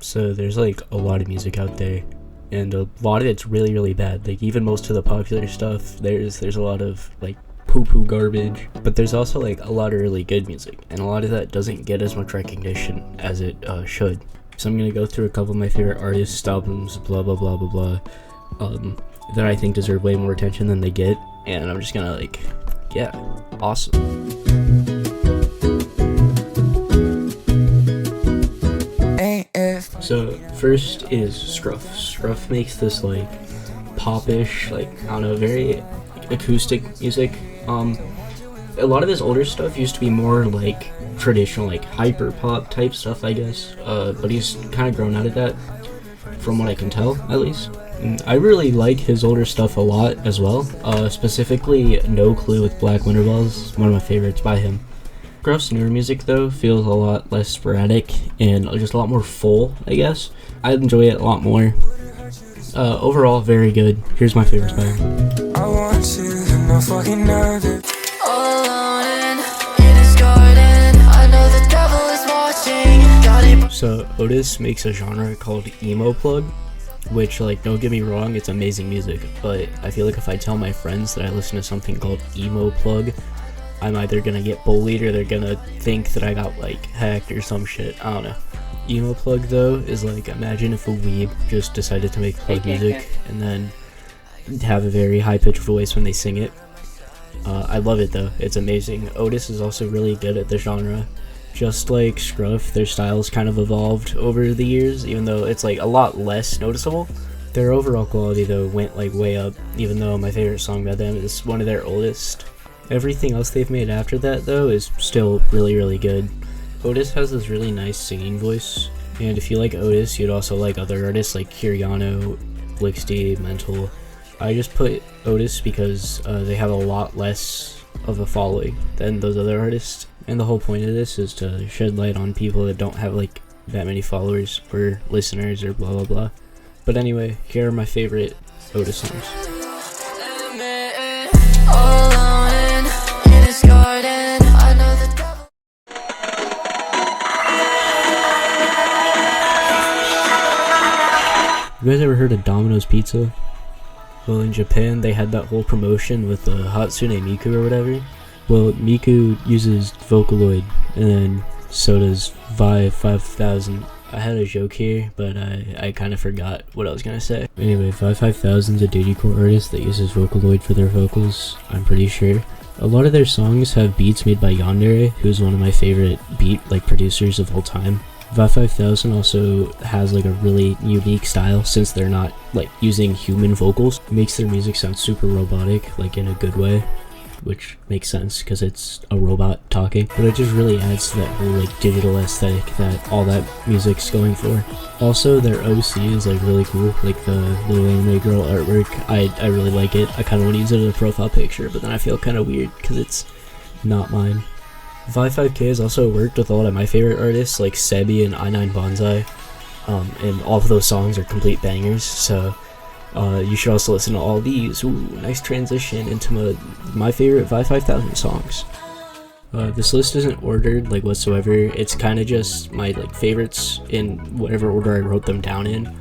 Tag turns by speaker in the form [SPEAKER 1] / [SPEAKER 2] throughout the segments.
[SPEAKER 1] So there's like a lot of music out there, and a lot of it's really really bad. Like even most of the popular stuff, there's a lot of like poo garbage, but there's also like a lot of really good music, and a lot of that doesn't get as much recognition as it should. So I'm gonna go through a couple of my favorite artists, albums, blah blah blah blah blah, that I think deserve way more attention than they get, and I'm just gonna like, yeah, awesome. So first is Scruff. Scruff makes this like popish, like I don't know, very acoustic music. A lot of his older stuff used to be more like traditional, like hyper pop type stuff, I guess. But he's kind of grown out of that, from what I can tell, at least. And I really like his older stuff a lot as well. Specifically, No Clue with Black Winter Bells, one of my favorites by him. Scruff's newer music though feels a lot less sporadic and just a lot more full, I guess. I enjoy it a lot more. Overall, very good. Here's my favorites by him. I want you, no fucking nervous. All alone in his garden. I know the devil is watching. So Otis makes a genre called emo plug, which, like, don't get me wrong, it's amazing music, but I feel like if I tell my friends that I listen to something called emo plug, I'm either gonna get bullied or they're gonna think that I got like hacked or some shit. I don't know. Emo plug though is like, imagine if a weeb just decided to make plug music and then have a very high pitched voice when they sing it. I love it though, it's amazing. Otis is also really good at the genre. Just like Scruff, their styles kind of evolved over the years, even though it's like a lot less noticeable. Their overall quality though went like way up, even though my favorite song by them is one of their oldest. Everything else they've made after that though is still really really good. Otis has this really nice singing voice, and if you like Otis, you'd also like other artists like Kiriano, Blixty, Mental. I just put Otis because they have a lot less of a following than those other artists, and the whole point of this is to shed light on people that don't have like that many followers or listeners or blah blah blah. But anyway, here are my favorite Otis songs. You guys ever heard of Domino's Pizza? Well, in Japan, they had that whole promotion with Hatsune Miku or whatever. Well, Miku uses Vocaloid, and then so does Vi 5000. I had a joke here, but I kind of forgot what I was going to say. Anyway, Vi 5000 is a dutycore artist that uses Vocaloid for their vocals, I'm pretty sure. A lot of their songs have beats made by Yandere, who's one of my favorite beat producers of all time. Vi 5000 also has like a really unique style since they're not like using human vocals. It makes their music sound super robotic, like in a good way, which makes sense because it's a robot talking, but it just really adds to that whole like digital aesthetic that all that music's going for. Also, their OC is like really cool, like the little anime girl artwork. I really like it. I kind of want to use it as a profile picture, but then I feel kind of weird because it's not mine. Vi 5K has also worked with a lot of my favorite artists like Sebi and I9 Bonsai, and all of those songs are complete bangers, so you should also listen to all these. Ooh, nice transition into my favorite Vi 5000 songs. This list isn't ordered like whatsoever, it's kind of just my like favorites in whatever order I wrote them down in.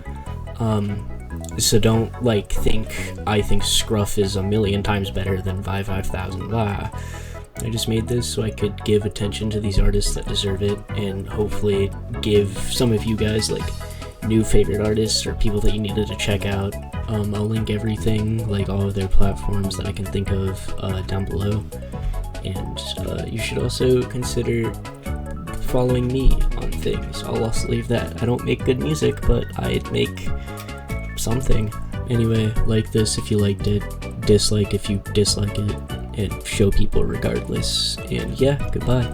[SPEAKER 1] So don't like I think Scruff is a million times better than Vi 5000. Blah. I just made this so I could give attention to these artists that deserve it, and hopefully give some of you guys like new favorite artists or people that you needed to check out. I'll link everything, like all of their platforms that I can think of, down below. And you should also consider following me on things. I'll also leave that. I don't make good music, but I make something. Anyway, like this if you liked it, dislike if you dislike it, and show people regardless. And yeah, goodbye.